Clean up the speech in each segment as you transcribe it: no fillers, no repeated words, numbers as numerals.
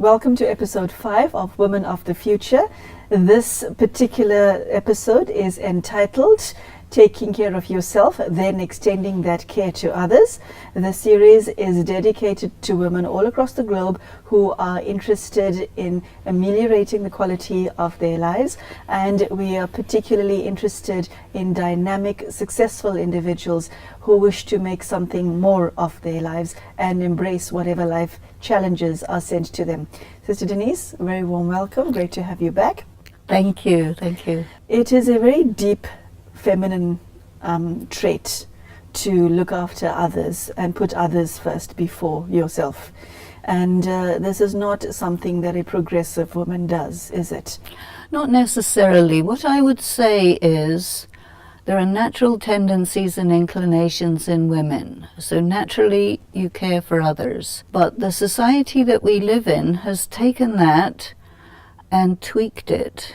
Welcome to episode 5 of Women of the Future. This particular episode is entitled Taking Care of Yourself, then Extending That Care to Others. The series is dedicated to women all across the globe who are interested in ameliorating the quality of their lives, and we are particularly interested in dynamic, successful individuals who wish to make something more of their lives and embrace whatever life challenges are sent to them. Sister Denise, a very warm welcome. Great to have you back. Thank you. Thank you. It is a very deep feminine trait to look after others and put others first before yourself. And this is not something that a progressive woman does, is it? Not necessarily. What I would say is there are natural tendencies and inclinations in women. So naturally you care for others. But the society that we live in has taken that and tweaked it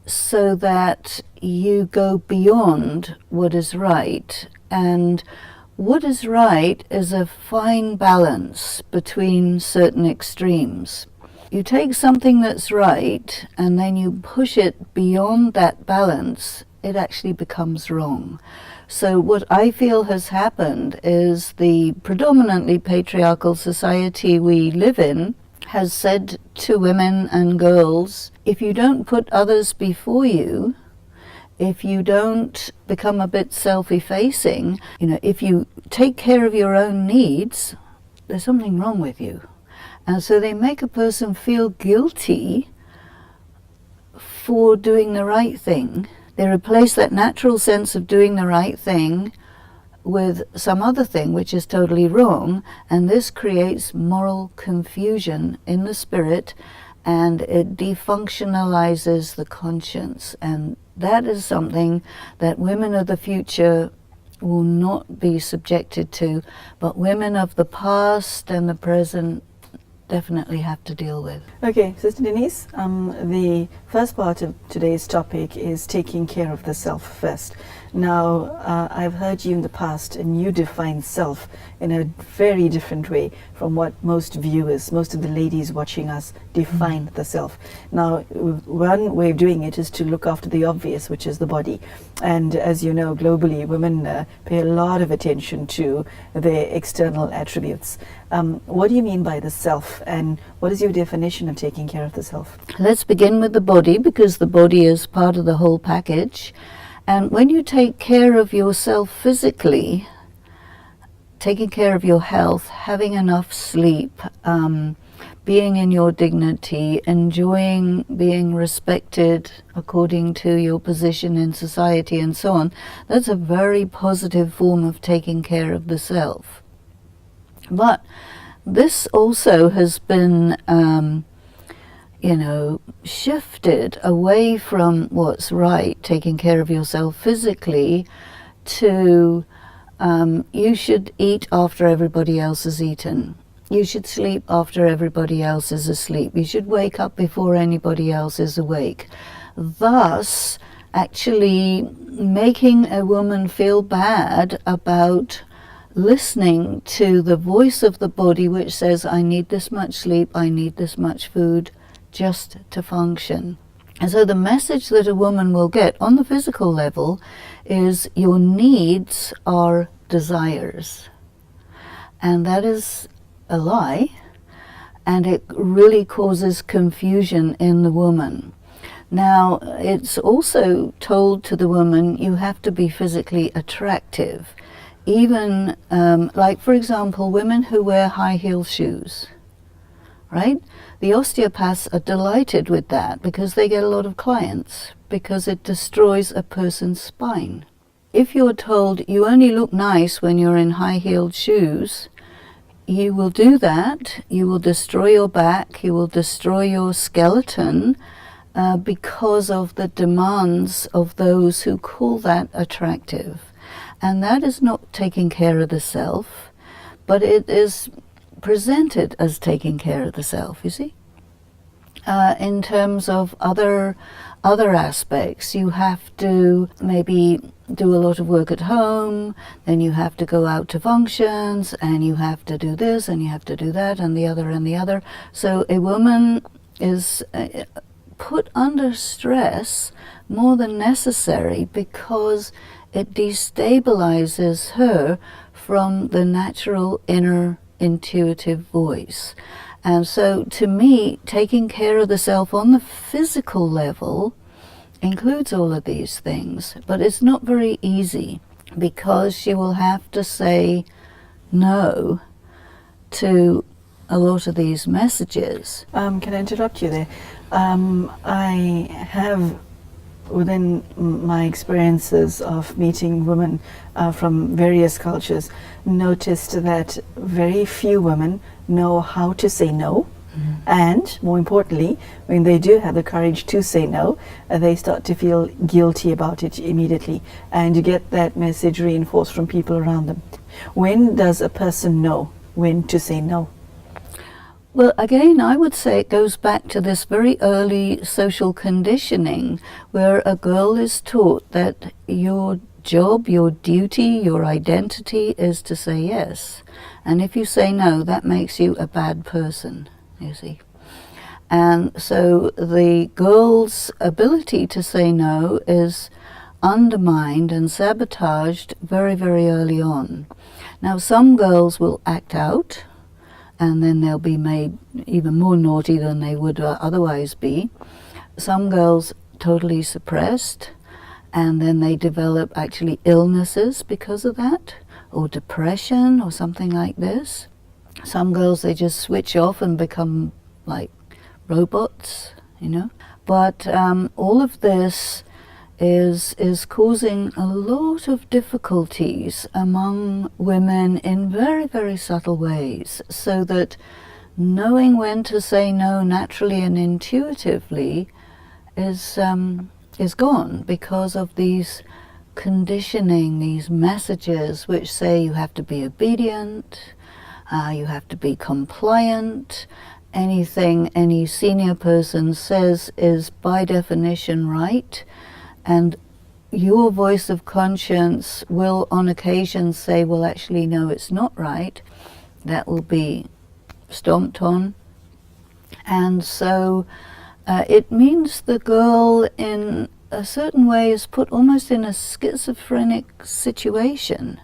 so that you go beyond what is right. And what is right is a fine balance between certain extremes. You take something that's right and then you push it beyond that balance, it actually becomes wrong. So what I feel has happened is the predominantly patriarchal society we live in has said to women and girls, if you don't put others before you, if you don't become a bit self-effacing, if you take care of your own needs, there's something wrong with you. And so they make a person feel guilty for doing the right thing. They replace that natural sense of doing the right thing with some other thing which is totally wrong, and this creates moral confusion in the spirit, and it defunctionalizes the conscience. And that is something that women of the future will not be subjected to, but women of the past and the present definitely have to deal with. Okay, Sister Denise, the first part of today's topic is taking care of the self first. Now, I've heard you in the past, and you define self in a very different way from what most viewers, most of the ladies watching us define the self. Now, one way of doing it is to look after the obvious, which is the body. And as you know, globally, women pay a lot of attention to their external attributes. What do you mean by the self, and what is your definition of taking care of the self? Let's begin with the body, because the body is part of the whole package. And when you take care of yourself physically, taking care of your health, having enough sleep, being in your dignity, enjoying being respected according to your position in society and so on, that's a very positive form of taking care of the self. But this also has been shifted away from what's right, taking care of yourself physically, to you should eat after everybody else has eaten. You should sleep after everybody else is asleep. You should wake up before anybody else is awake. Thus, actually making a woman feel bad about listening to the voice of the body which says, I need this much sleep, I need this much food, just to function. And so the message that a woman will get on the physical level is your needs are desires. And that is a lie, and it really causes confusion in the woman. Now, it's also told to the woman you have to be physically attractive. Even, like for example, women who wear high heel shoes, right? The osteopaths are delighted with that because they get a lot of clients, because it destroys a person's spine. If you're told you only look nice when you're in high-heeled shoes, you will do that. You will destroy your back, you will destroy your skeleton because of the demands of those who call that attractive. And that is not taking care of the self, but it is presented as taking care of the self, you see. In terms of other other aspects. You have to maybe do a lot of work at home, then you have to go out to functions, and you have to do this, and you have to do that, and the other, and the other. So a woman is put under stress more than necessary because it destabilizes her from the natural inner intuitive voice. And so to me, taking care of the self on the physical level includes all of these things, but it's not very easy because she will have to say no to a lot of these messages. Can I interrupt you there? I have, within my experiences of meeting women from various cultures, noticed that very few women know how to say no. And more importantly, when they do have the courage to say no, they start to feel guilty about it immediately, and you get that message reinforced from people around them. When does a person know when to say no? Well, again, I would say it goes back to this very early social conditioning where a girl is taught that your job, your duty, your identity is to say yes. And if you say no, that makes you a bad person, you see. And so the girl's ability to say no is undermined and sabotaged very, very early on. Now, some girls will act out, and then they'll be made even more naughty than they would otherwise be. Some girls totally suppressed, and then they develop actually illnesses because of that, or depression or something like this. Some girls, they just switch off and become like robots, you know. But all of this is causing a lot of difficulties among women in very, very subtle ways, so that knowing when to say no naturally and intuitively is gone because of these conditioning, these messages which say you have to be obedient, you have to be compliant. Anything any senior person says is by definition right, and your voice of conscience will on occasion say, well, actually, no, it's not right. That will be stomped on. And so it means the girl in a certain way is put almost in a schizophrenic situation.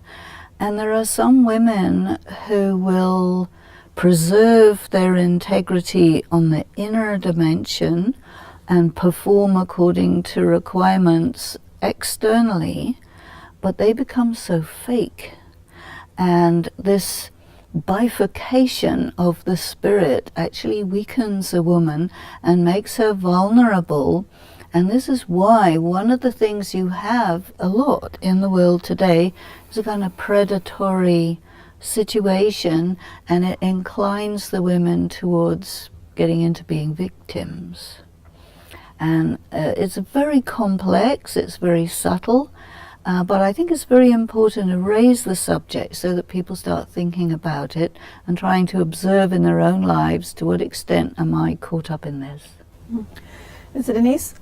And there are some women who will preserve their integrity on the inner dimension and perform according to requirements externally, but they become so fake. And this bifurcation of the spirit actually weakens a woman and makes her vulnerable. And this is why one of the things you have a lot in the world today is a kind of predatory situation, and it inclines the women towards getting into being victims. And it's very complex, it's very subtle, but I think it's very important to raise the subject so that people start thinking about it and trying to observe in their own lives to what extent am I caught up in this. So Denise,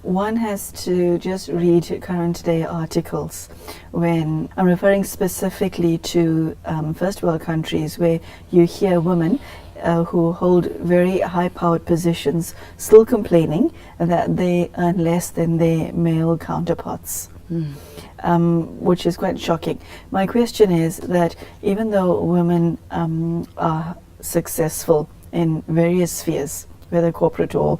one has to just read current day articles when I'm referring specifically to first world countries where you hear women who hold very high-powered positions still complaining that they earn less than their male counterparts, which is quite shocking. My question is that even though women are successful in various spheres, whether corporate or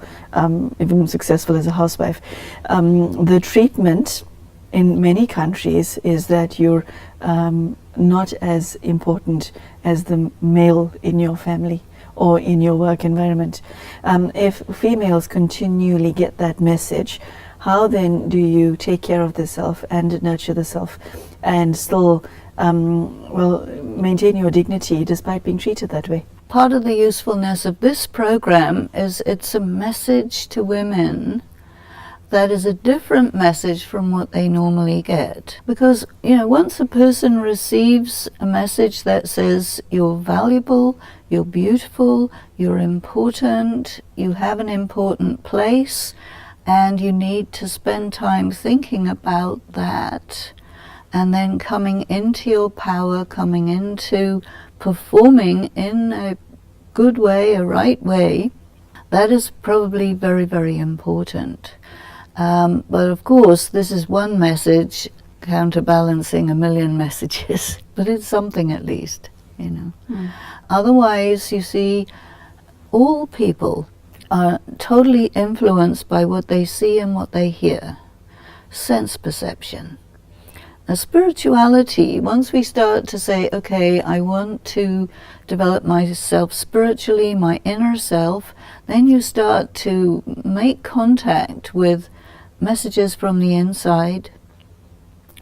even successful as a housewife, the treatment in many countries is that you're not as important as the male in your family or in your work environment. If females continually get that message, how then do you take care of the self and nurture the self and still maintain your dignity despite being treated that way? Part of the usefulness of this program is it's a message to women that is a different message from what they normally get. Because, you know, once a person receives a message that says you're valuable, you're beautiful, you're important, you have an important place, And you need to spend time thinking about that, and then coming into your power, coming into performing in a good way, a right way. That is probably very, very important. But of course, this is one message counterbalancing a million messages, but it's something at least, you know. Otherwise, you see, all people are totally influenced by what they see and what they hear. Sense perception. Now, spirituality, once we start to say, okay, I want to develop myself spiritually, my inner self, then you start to make contact with messages from the inside,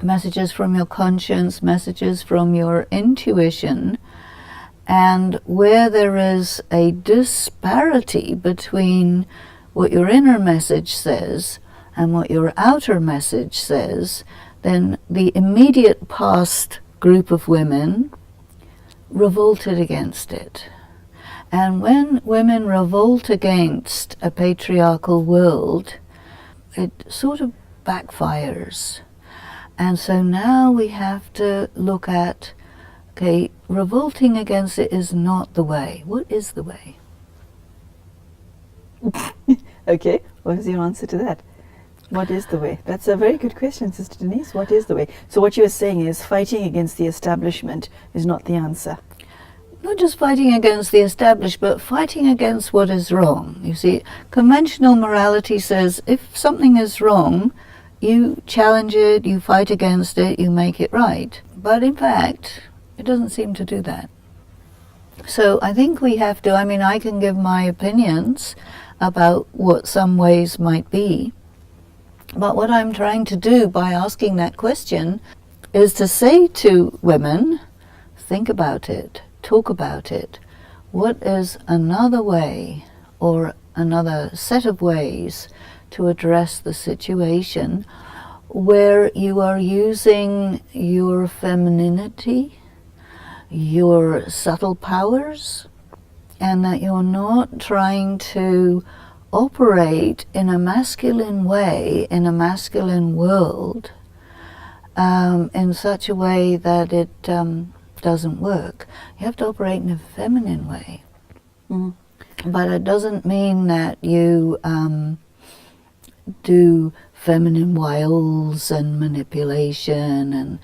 messages from your conscience, messages from your intuition. And where there is a disparity between what your inner message says and what your outer message says, then the immediate past group of women revolted against it. And when women revolt against a patriarchal world, it sort of backfires. And so now we have to look at, okay, revolting against it is not the way. What is the way? Okay, what is your answer to that? What is the way? That's a very good question, Sister Denise. What is the way? So what you're saying is fighting against the establishment is not the answer. Not just fighting against the established, but fighting against what is wrong. You see, conventional morality says if something is wrong, you challenge it, you fight against it, you make it right. But in fact, it doesn't seem to do that. So I think we have to, I can give my opinions about what some ways might be. But what I'm trying to do by asking that question is to say to women, think about it, talk about it. What is another way or another set of ways to address the situation where you are using your femininity, your subtle powers, and that you're not trying to operate in a masculine way, in a masculine world, in such a way that it doesn't work. You have to operate in a feminine way. But it doesn't mean that you do feminine wiles and manipulation, and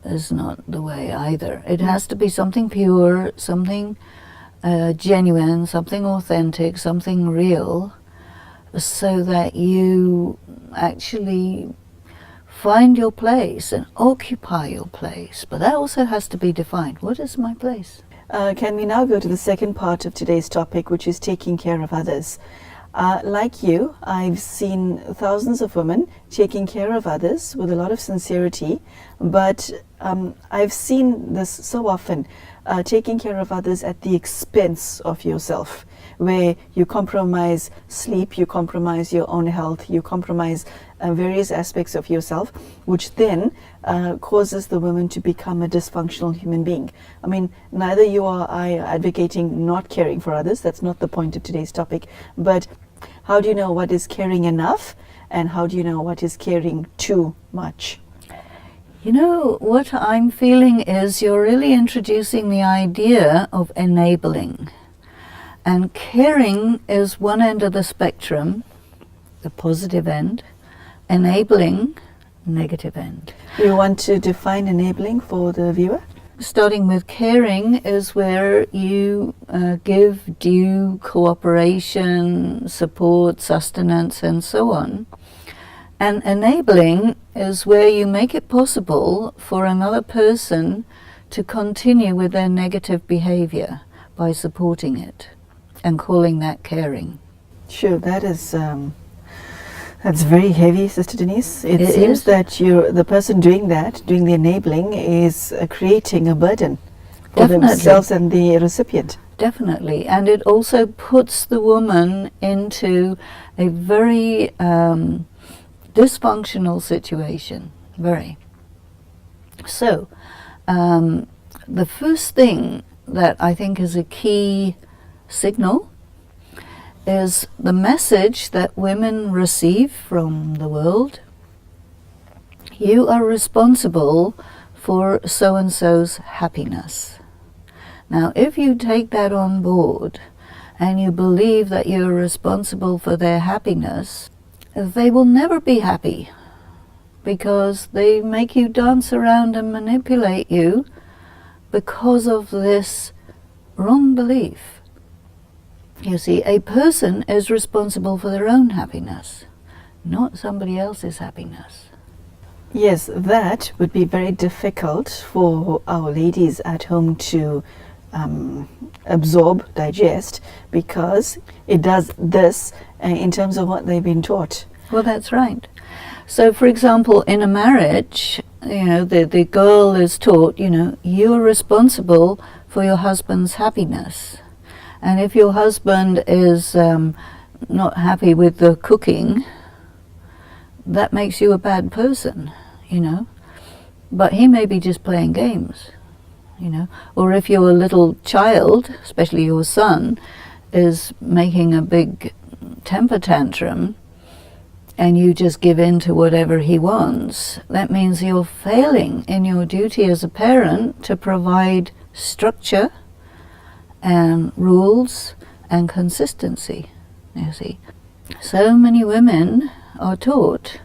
is not the way either. It has to be something pure, something genuine, something authentic, something real, so that you actually find your place and occupy your place. But that also has to be defined. What is my place? Can we now go to the second part of today's topic, which is taking care of others? Like you, I've seen thousands of women taking care of others with a lot of sincerity, but I've seen this so often, taking care of others at the expense of yourself, where you compromise sleep, you compromise your own health, you compromise various aspects of yourself, which then causes the woman to become a dysfunctional human being. Neither you or I are advocating not caring for others. That's not the point of today's topic. But how do you know what is caring enough, and how do you know what is caring too much? You know, what I'm feeling is you're really introducing the idea of enabling. And caring is one end of the spectrum, the positive end. Enabling, negative end. You want to define enabling for the viewer? Starting with caring is where you give due cooperation, support, sustenance, and so on. And enabling is where you make it possible for another person to continue with their negative behavior by supporting it and calling that caring. Sure, that is that's very heavy, Sister Denise. It seems is. that the person doing that, doing the enabling, is creating a burden for themselves and the recipient. Definitely, and it also puts the woman into a very dysfunctional situation, very. So, the first thing that I think is a key signal is the message that women receive from the world. You are responsible for so-and-so's happiness. Now, if you take that on board and you believe that you're responsible for their happiness, they will never be happy, because they make you dance around and manipulate you because of this wrong belief. You see, a person is responsible for their own happiness, not somebody else's happiness. Yes, that would be very difficult for our ladies at home to absorb, digest, because it does this in terms of what they've been taught. Well, that's right. So, for example, in a marriage, the girl is taught, you're responsible for your husband's happiness. And if your husband is not happy with the cooking, that makes you a bad person, But he may be just playing games, Or if your little child, especially your son, is making a big temper tantrum, and you just give in to whatever he wants, that means you're failing in your duty as a parent to provide structure and rules and consistency, you see. So many women are taught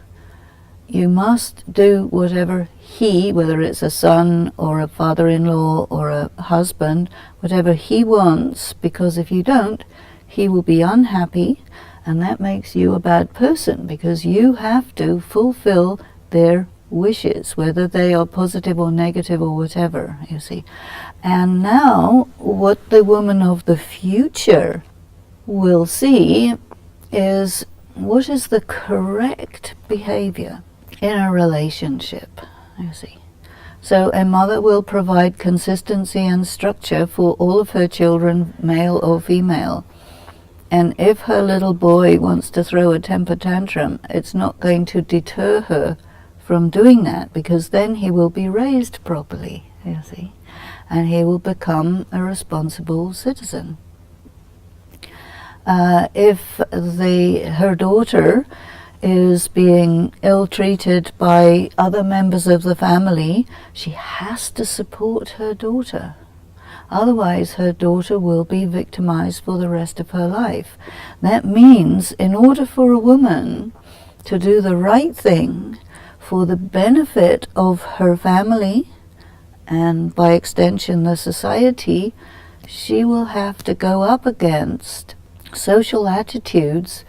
you must do whatever he, whether it's a son or a father-in-law or a husband, whatever he wants, because if you don't, he will be unhappy, and that makes you a bad person, because you have to fulfill their wishes, whether they are positive or negative or whatever, you see. And now what the woman of the future will see is what is the correct behavior in a relationship, you see. So a mother will provide consistency and structure for all of her children, male or female. And if her little boy wants to throw a temper tantrum, it's not going to deter her from doing that, because then he will be raised properly, you see, and he will become a responsible citizen. If her daughter is being ill-treated by other members of the family, she has to support her daughter. Otherwise, her daughter will be victimized for the rest of her life. That means, in order for a woman to do the right thing for the benefit of her family, and by extension the society, she will have to go up against social attitudes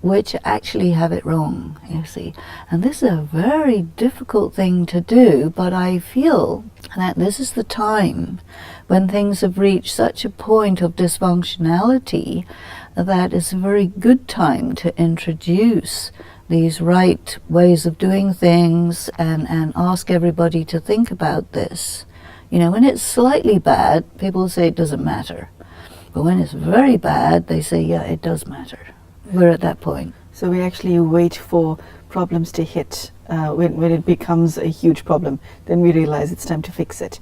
which actually have it wrong, you see. And this is a very difficult thing to do, but I feel that this is the time when things have reached such a point of dysfunctionality that it's a very good time to introduce these right ways of doing things and ask everybody to think about this. When it's slightly bad, people say it doesn't matter. But when it's very bad, they say, yeah, it does matter. We're at that point. So we actually wait for problems to hit. When it becomes a huge problem, then we realize it's time to fix it.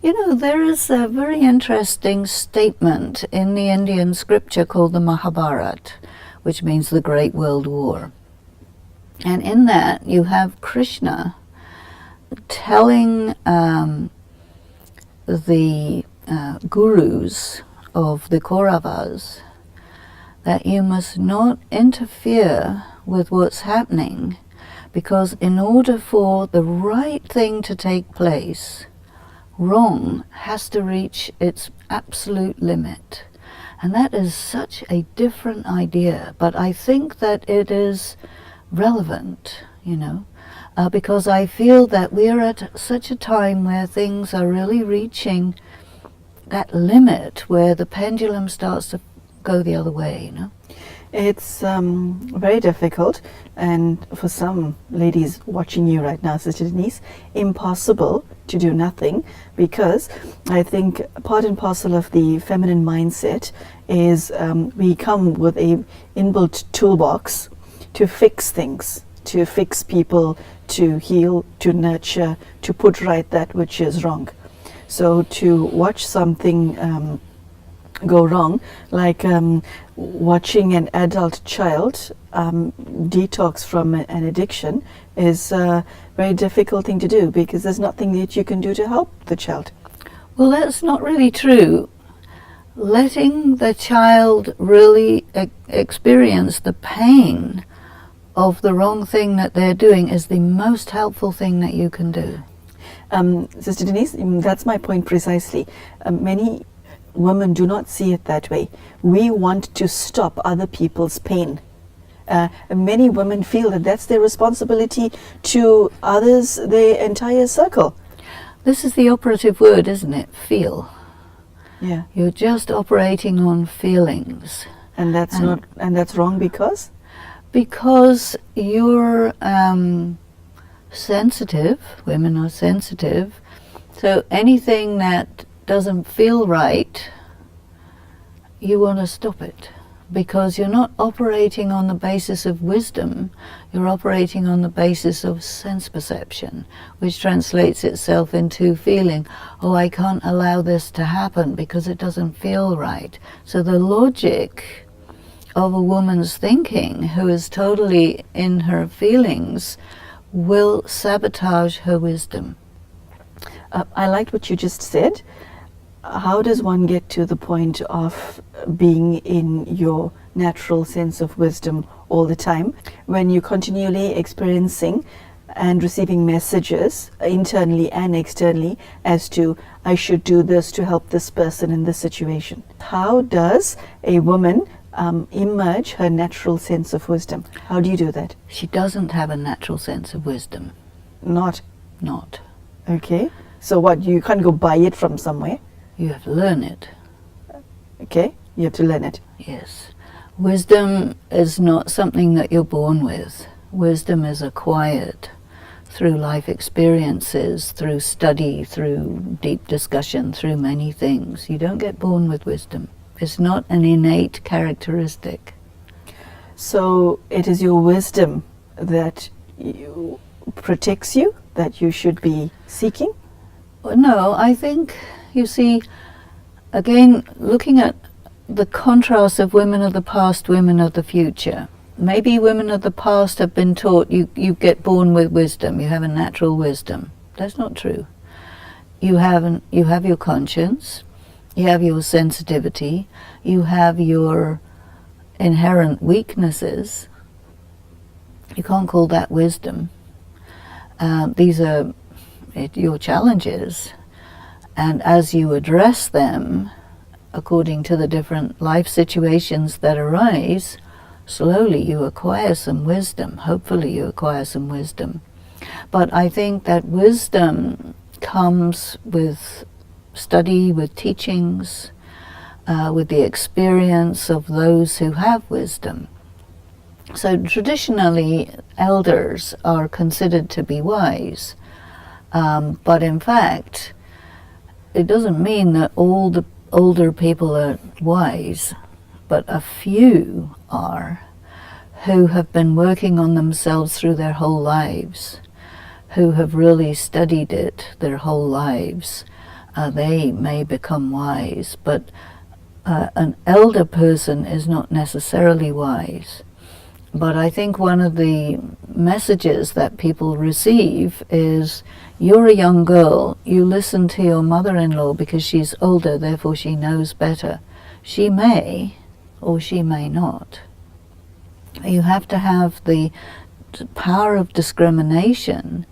There is a very interesting statement in the Indian scripture called the Mahabharata, which means the Great World War. And in that, you have Krishna telling the gurus of the Kauravas that you must not interfere with what's happening, because in order for the right thing to take place, wrong has to reach its absolute limit. And that is such a different idea, but I think that it is relevant, because I feel that we're at such a time where things are really reaching that limit where the pendulum starts to go the other way, It's very difficult, and for some ladies watching you right now, Sister Denise, impossible to do nothing, because I think part and parcel of the feminine mindset is we come with a inbuilt toolbox to fix things, to fix people, to heal, to nurture, to put right that which is wrong. So to watch something go wrong, like watching an adult child detox from an addiction is a very difficult thing to do, because there's nothing that you can do to help the child. Well, that's not really true. Letting the child really experience the pain of the wrong thing that they're doing is the most helpful thing that you can do. Sister Denise, that's my point precisely. Many women do not see it that way. We want to stop other people's pain. Many women feel that that's their responsibility to others, their entire circle. This is the operative word, isn't it? Feel. Yeah. You're just operating on feelings. And that's wrong because? Because you're sensitive. Women are sensitive. So anything that doesn't feel right, you want to stop it. Because you're not operating on the basis of wisdom, you're operating on the basis of sense perception, which translates itself into feeling, oh, I can't allow this to happen because it doesn't feel right. So the logic of a woman's thinking, who is totally in her feelings, will sabotage her wisdom. I liked what you just said. How does one get to the point of being in your natural sense of wisdom all the time when you're continually experiencing and receiving messages internally and externally as to, I should do this to help this person in this situation? How does a woman emerge her natural sense of wisdom? How do you do that? She doesn't have a natural sense of wisdom. Not. Okay. So what, you can't go buy it from somewhere? You have to learn it. Okay, you have to learn it. Yes. Wisdom is not something that you're born with. Wisdom is acquired through life experiences, through study, through deep discussion, through many things. You don't get born with wisdom. It's not an innate characteristic. So it is your wisdom that protects you, that you should be seeking? No, I think, you see, again, looking at the contrast of women of the past, women of the future. Maybe women of the past have been taught you get born with wisdom, you have a natural wisdom. That's not true. You have your conscience, you have your sensitivity, you have your inherent weaknesses. You can't call that wisdom. These are your challenges, and as you address them according to the different life situations that arise, slowly you acquire some wisdom. Hopefully you acquire some wisdom. But I think that wisdom comes with study, with teachings, with the experience of those who have wisdom. So traditionally, elders are considered to be wise. But in fact, it doesn't mean that all the older people are wise, but a few are, who have been working on themselves through their whole lives, who have really studied it their whole lives. They may become wise, but an elder person is not necessarily wise. But I think one of the messages that people receive is, you're a young girl, you listen to your mother-in-law because she's older, therefore she knows better. She may, or she may not. You have to have the power of discrimination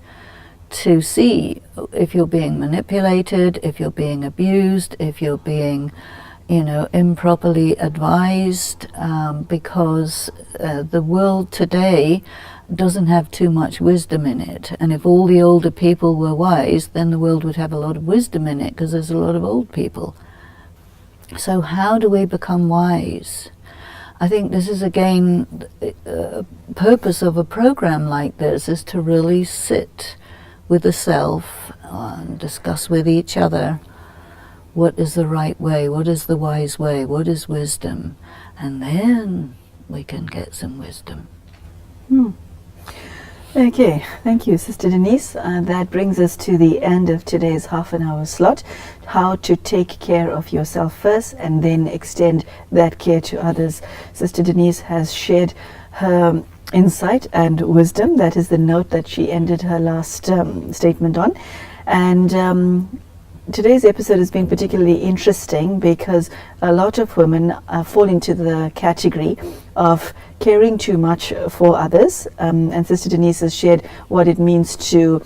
to see if you're being manipulated, if you're being abused, if you're being improperly advised, because the world today doesn't have too much wisdom in it. And if all the older people were wise, then the world would have a lot of wisdom in it, because there's a lot of old people. So how do we become wise? I think this is, again, the purpose of a program like this, is to really sit with the self and discuss with each other what is the right way, what is the wise way, what is wisdom, and then we can get some wisdom. Okay, thank you, Sister Denise. That brings us to the end of today's half an hour slot. How to take care of yourself first and then extend that care to others. Sister Denise has shared her insight and wisdom. That is the note that she ended her last statement on. And today's episode has been particularly interesting because a lot of women fall into the category of caring too much for others, and Sister Denise has shared what it means to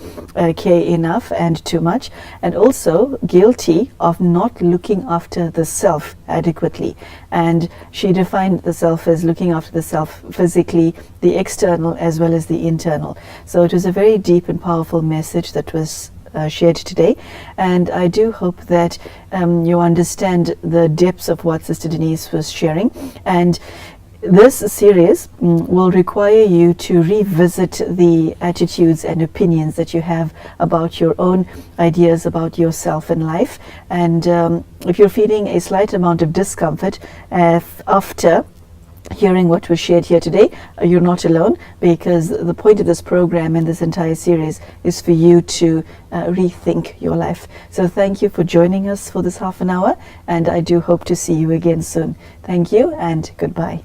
care enough and too much, and also guilty of not looking after the self adequately. And she defined the self as looking after the self physically, the external as well as the internal. So it was a very deep and powerful message that was shared today, and I do hope that you understand the depths of what Sister Denise was sharing. And this series will require you to revisit the attitudes and opinions that you have about your own ideas about yourself and life. And if you're feeling a slight amount of discomfort after hearing what was shared here today, you're not alone, because the point of this program and this entire series is for you to rethink your life. So thank you for joining us for this half an hour, and I do hope to see you again soon. Thank you and goodbye.